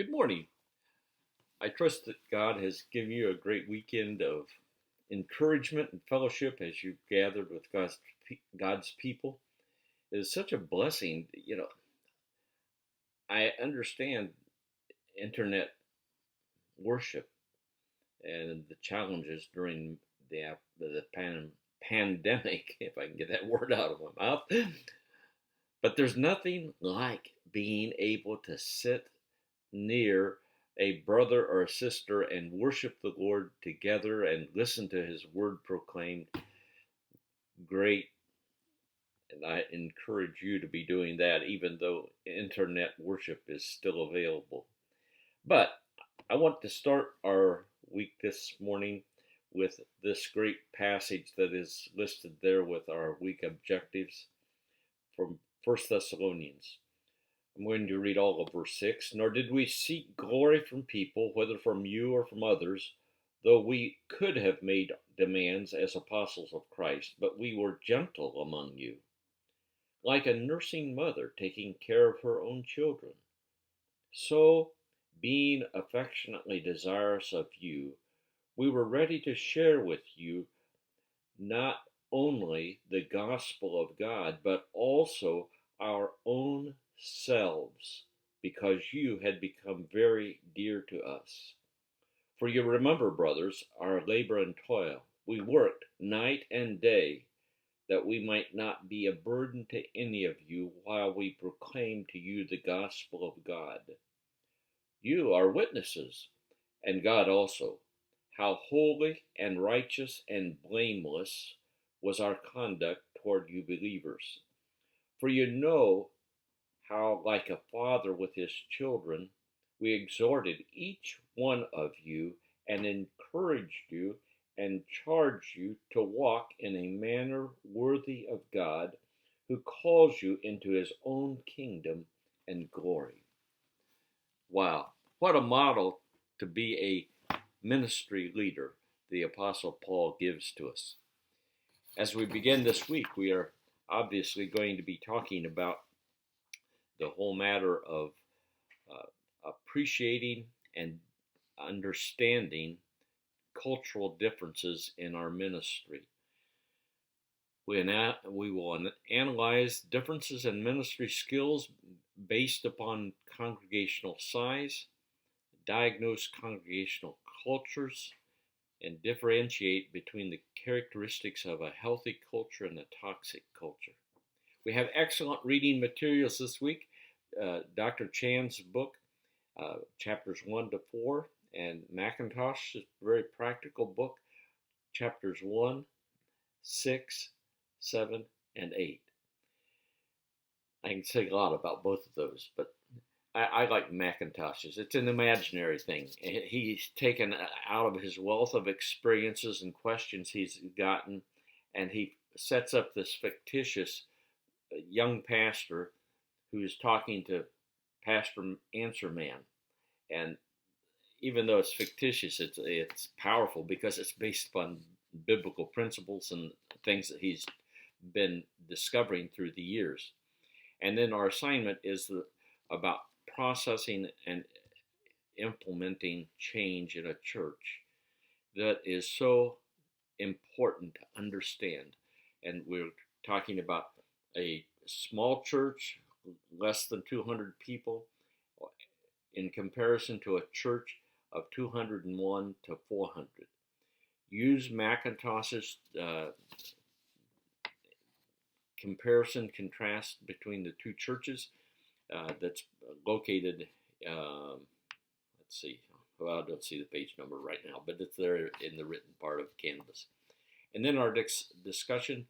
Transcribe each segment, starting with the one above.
Good morning. I trust that God has given you a great weekend of encouragement and fellowship as you've gathered with God's people. It is such a blessing. I understand internet worship and the challenges during the pandemic, if I can get that word out of my mouth. But there's nothing like being able to sit near a brother or a sister and worship the Lord together and listen to his word proclaimed. Great. And I encourage you to be doing that, even though internet worship is still available. But I want to start our week this morning with this great passage that is listed there with our week objectives from 1 Thessalonians. I'm going to read all of verse 6. Nor did we seek glory from people, whether from you or from others, though we could have made demands as apostles of Christ, but we were gentle among you, like a nursing mother taking care of her own children. So, being affectionately desirous of you, we were ready to share with you not only the gospel of God, but also our own selves, because you had become very dear to us. For you remember, brothers, our labor and toil. We worked night and day, that we might not be a burden to any of you while we proclaim to you the gospel of God. You are witnesses, and God also, how holy and righteous and blameless was our conduct toward you believers. For you know how, like a father with his children, we exhorted each one of you and encouraged you and charged you to walk in a manner worthy of God, who calls you into his own kingdom and glory. Wow, what a model to be a ministry leader the Apostle Paul gives to us. As we begin this week, we are obviously going to be talking about the whole matter of appreciating and understanding cultural differences in our ministry. We will analyze differences in ministry skills based upon congregational size, diagnose congregational cultures, and differentiate between the characteristics of a healthy culture and a toxic culture. We have excellent reading materials this week. Dr. Chan's book, chapters 1 to 4, and Macintosh is a very practical book, chapters 1, 6, 7, and 8. I can say a lot about both of those, but I like Macintosh's. It's an imaginary thing. He's taken out of his wealth of experiences and questions he's gotten, and he sets up this fictitious young pastor who's talking to Pastor Answer Man. And even though it's fictitious, it's powerful because it's based upon biblical principles and things that he's been discovering through the years. And then our assignment is about processing and implementing change in a church that is so important to understand. And we're talking about a small church, less than 200 people, in comparison to a church of 201 to 400. Use Macintosh's comparison contrast between the two churches that's located, let's see, well, I don't see the page number right now, but it's there in the written part of Canvas. And then our discussion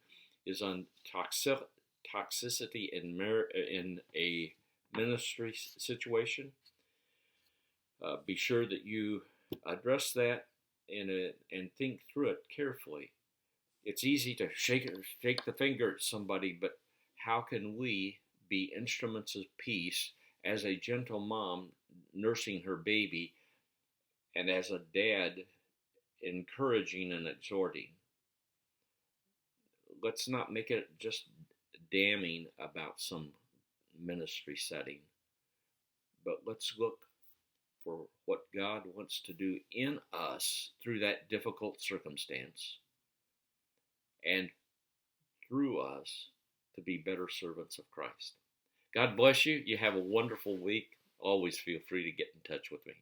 is on toxicity in a ministry situation. Be sure that you address that and think through it carefully. It's easy to shake the finger at somebody, but how can we be instruments of peace as a gentle mom nursing her baby and as a dad encouraging and exhorting? Let's not make it just damning about some ministry setting, but let's look for what God wants to do in us through that difficult circumstance and through us to be better servants of Christ. God bless you. You have a wonderful week. Always feel free to get in touch with me.